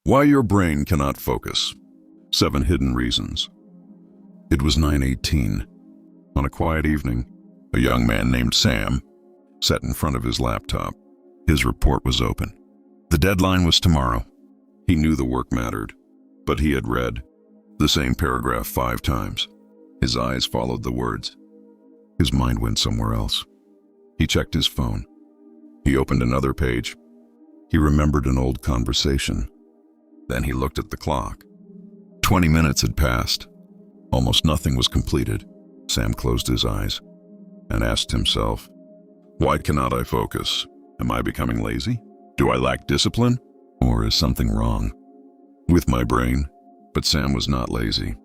Why your brain cannot focus. 7 hidden reasons. It was 9:18. On a quiet evening, a young man named Sam sat in front of his laptop. His report was open. The deadline was tomorrow. He knew the work mattered, but he had read the same paragraph 5 times. His eyes followed the words. His mind went somewhere else. He checked his phone. He opened another page. He remembered an old conversation. Then he looked at the clock. 20 minutes had passed. Almost nothing was completed. Sam closed his eyes and asked himself, why cannot I focus? Am I becoming lazy? Do I lack discipline? Or is something wrong with my brain? But Sam was not lazy.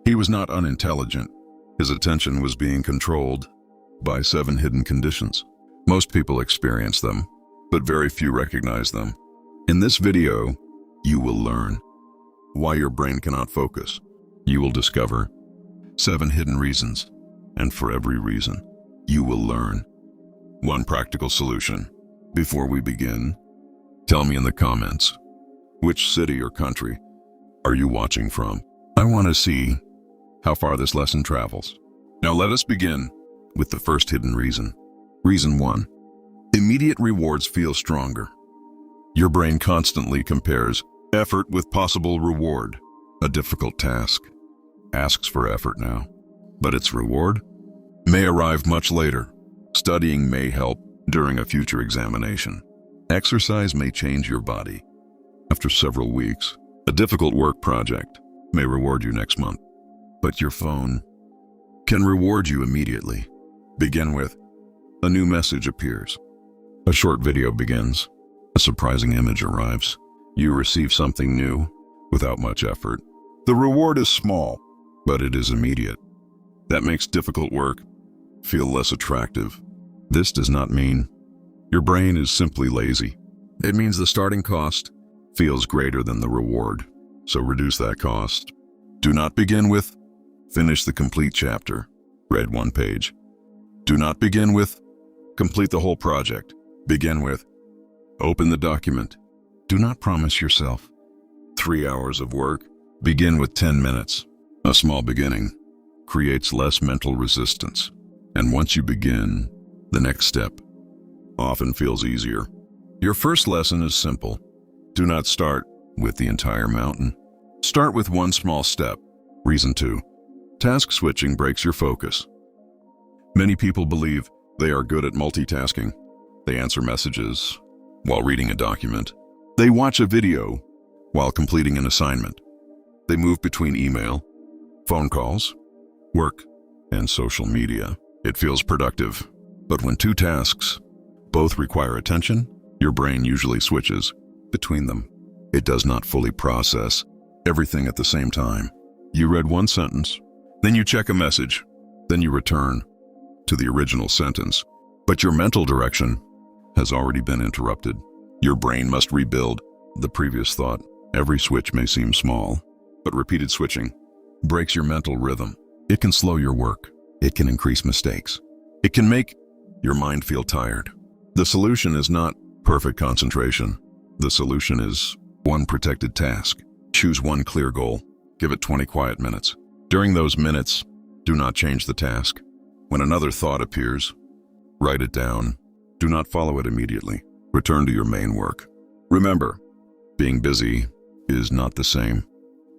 He was not unintelligent. His attention was being controlled by 7 hidden conditions. Most people experience them, but very few recognize them. In this video, you will learn why your brain cannot focus. You will discover 7 hidden reasons, and for every reason, you will learn one practical solution. Before we begin, tell me in the comments, which city or country are you watching from? I want to see how far this lesson travels. Now let us begin with the first hidden reason. Reason 1. Immediate rewards feel stronger. Your brain constantly compares effort with possible reward. A difficult task asks for effort now, but its reward may arrive much later. Studying may help during a future examination. Exercise may change your body after several weeks. A difficult work project may reward you next month, but your phone can reward you immediately. Begin with, a new message appears. A short video begins. A surprising image arrives. You receive something new without much effort. The reward is small, but it is immediate. That makes difficult work feel less attractive. This does not mean your brain is simply lazy. It means the starting cost feels greater than the reward, so reduce that cost. Do not begin with, finish the complete chapter, read 1 page. Do not begin with, complete the whole project. Begin with, open the document. Do not promise yourself 3 hours of work. Begin with 10 minutes. A small beginning creates less mental resistance. And once you begin, the next step often feels easier. Your first lesson is simple. Do not start with the entire mountain. Start with 1 small step. Reason 2. Task switching breaks your focus. Many people believe they are good at multitasking. They answer messages while reading a document. They watch a video while completing an assignment. They move between email, phone calls, work, and social media. It feels productive. But when 2 tasks both require attention, your brain usually switches between them. It does not fully process everything at the same time. You read 1 sentence, then you check a message, then you return to the original sentence. But your mental direction has already been interrupted. Your brain must rebuild the previous thought. Every switch may seem small, but repeated switching breaks your mental rhythm. It can slow your work. It can increase mistakes. It can make your mind feel tired. The solution is not perfect concentration. The solution is 1 protected task. Choose 1 clear goal. Give it 20 quiet minutes. During those minutes, do not change the task. When another thought appears, write it down. Do not follow it immediately. Return to your main work. Remember, being busy is not the same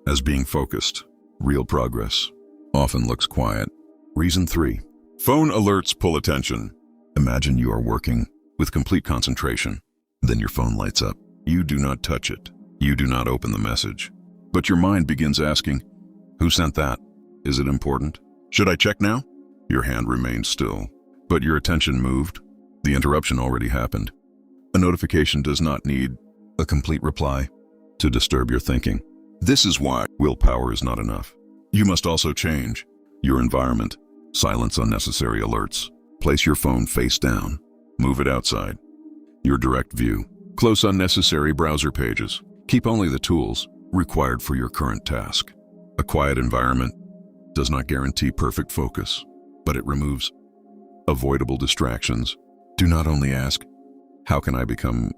as being focused. Real progress often looks quiet. Reason 3. Phone alerts pull attention. Imagine you are working with complete concentration. Then your phone lights up. You do not touch it. You do not open the message. But your mind begins asking, who sent that? Is it important? Should I check now? Your hand remains still, but your attention moved. The interruption already happened. A notification does not need a complete reply to disturb your thinking. This is why willpower is not enough. You must also change your environment. Silence unnecessary alerts. Place your phone face down. Move it outside your direct view. Close unnecessary browser pages. Keep only the tools required for your current task. A quiet environment does not guarantee perfect focus, but it removes avoidable distractions. Do not only ask, how can I become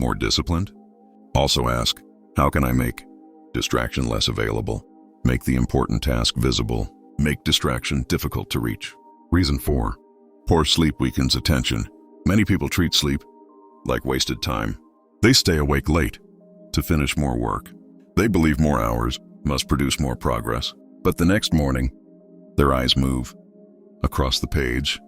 more disciplined? Also ask, How can I make distraction less available? Make the important task visible. Make distraction difficult to reach. Reason 4. Poor sleep weakens attention. Many people treat sleep like wasted time. They stay awake late to finish more work. They believe more hours must produce more progress. But the next morning, their eyes move across the page,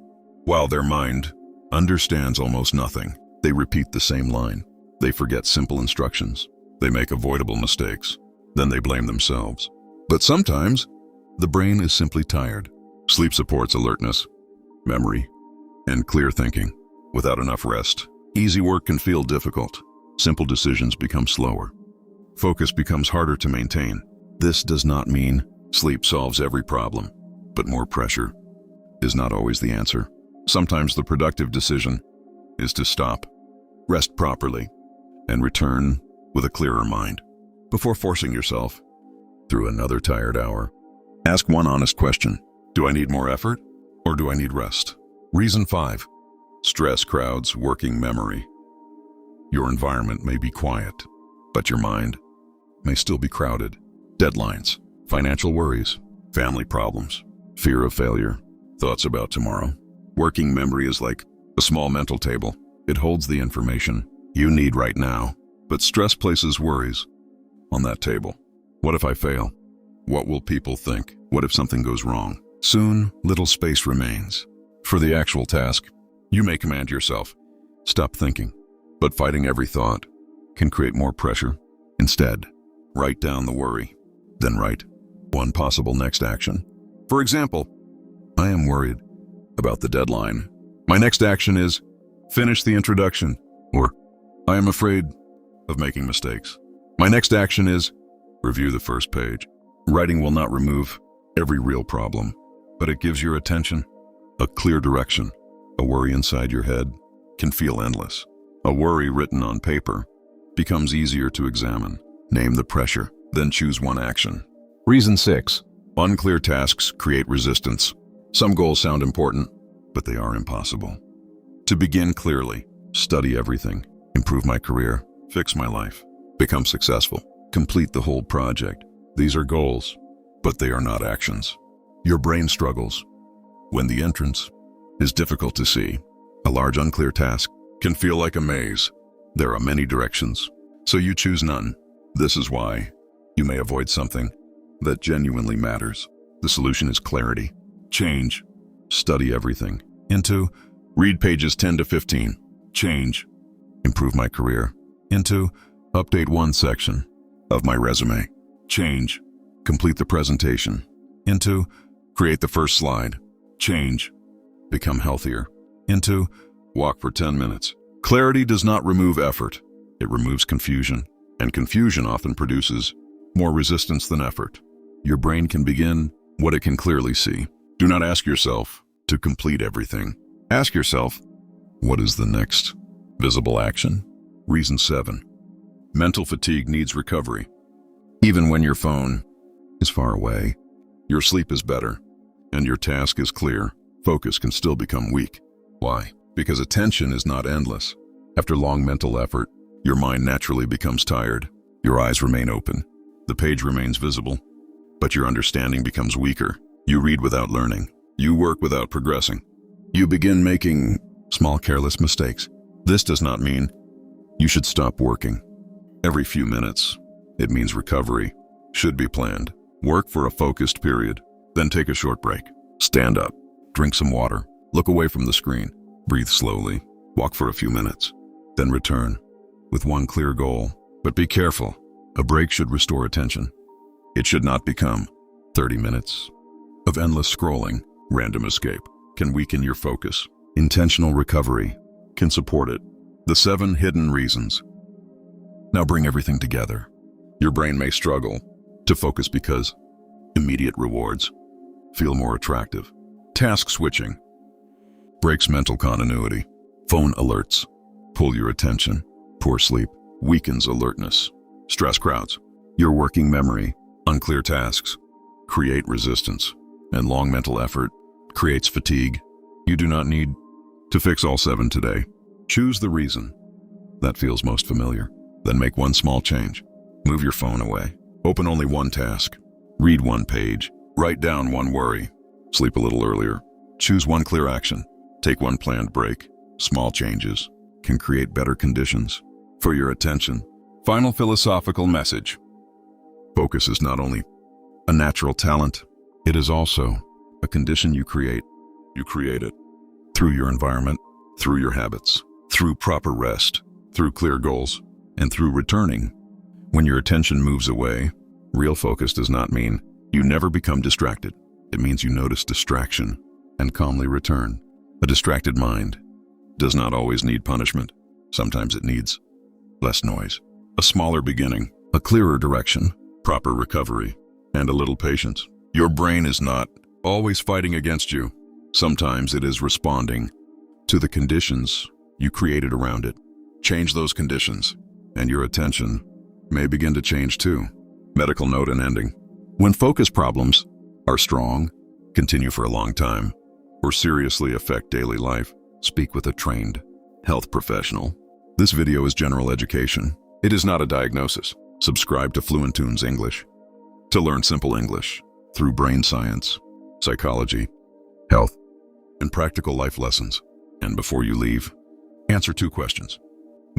while their mind understands almost nothing. They repeat the same line. They forget simple instructions. They make avoidable mistakes. Then they blame themselves. But sometimes, the brain is simply tired. Sleep supports alertness, memory, and clear thinking. Without enough rest, easy work can feel difficult. Simple decisions become slower. Focus becomes harder to maintain. This does not mean sleep solves every problem, but more pressure is not always the answer. Sometimes the productive decision is to stop, rest properly, and return with a clearer mind. Before forcing yourself through another tired hour, ask one honest question. Do I need more effort, or do I need rest? Reason 5. Stress crowds working memory. Your environment may be quiet, but your mind may still be crowded. Deadlines, financial worries, family problems, fear of failure, thoughts about tomorrow. Working memory is like a small mental table. It holds the information you need right now, but stress places worries on that table. What if I fail? What will people think? What if something goes wrong? Soon, little space remains. For the actual task, you may command yourself, stop thinking. But fighting every thought can create more pressure. Instead, write down the worry, then write one possible next action. For example, I am worried about the deadline. My next action is finish the introduction, or I am afraid of making mistakes. My next action is review the first page. Writing will not remove every real problem, but it gives your attention a clear direction. A worry inside your head can feel endless. A worry written on paper becomes easier to examine. Name the pressure, then choose one action. Reason 6. Unclear tasks create resistance. Some goals sound important, but they are impossible. To begin clearly, study everything, improve my career, fix my life, become successful, complete the whole project. These are goals, but they are not actions. Your brain struggles when the entrance is difficult to see. A large unclear task can feel like a maze. There are many directions, so you choose none. This is why you may avoid something that genuinely matters. The solution is clarity. Change. Study everything. Into read pages 10 to 15. Change. Improve my career. Into update one section of my resume. Change. Complete the presentation. Into create the first slide. Change. Become healthier. Into walk for 10 minutes. Clarity does not remove effort. It removes confusion, and confusion often produces more resistance than effort. Your brain can begin what it can clearly see. Do not ask yourself to complete everything. Ask yourself, what is the next visible action? Reason 7. Mental fatigue needs recovery. Even when your phone is far away, your sleep is better, and your task is clear. Focus can still become weak. Why? Because attention is not endless. After long mental effort, your mind naturally becomes tired. Your eyes remain open. The page remains visible, but your understanding becomes weaker. You read without learning. You work without progressing. You begin making small careless mistakes. This does not mean you should stop working. Every few minutes, it means recovery should be planned. Work for a focused period, then take a short break. Stand up, drink some water, look away from the screen, breathe slowly, walk for a few minutes, then return with one clear goal. But be careful, a break should restore attention. It should not become 30 minutes of endless scrolling. Random escape can weaken your focus. Intentional recovery can support it. The 7 hidden reasons. Now bring everything together. Your brain may struggle to focus because immediate rewards feel more attractive. Task switching breaks mental continuity. Phone alerts pull your attention. Poor sleep weakens alertness. Stress crowds your working memory. Unclear tasks create resistance, and long mental effort creates fatigue. You do not need to fix all 7 today. Choose the reason that feels most familiar, then make one small change. Move your phone away. Open only one task. Read one page. Write down one worry. Sleep a little earlier. Choose one clear action. Take one planned break. Small changes can create better conditions for your attention. Final philosophical message. Focus is not only a natural talent, it is also a condition you create. You create it through your environment, through your habits, through proper rest, through clear goals, and through returning. When your attention moves away, real focus does not mean you never become distracted. It means you notice distraction and calmly return. A distracted mind does not always need punishment. Sometimes it needs less noise, a smaller beginning, a clearer direction, proper recovery, and a little patience. Your brain is not always fighting against you. Sometimes it is responding to the conditions you created around it. Change those conditions, and your attention may begin to change too. Medical note and ending. When focus problems are strong, continue for a long time, or seriously affect daily life, speak with a trained health professional. This video is general education. It is not a diagnosis. Subscribe to Fluentoons English to learn simple English through brain science, psychology, health, and practical life lessons. And before you leave, answer 2 questions.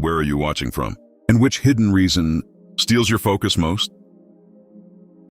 Where are you watching from? And which hidden reason steals your focus most?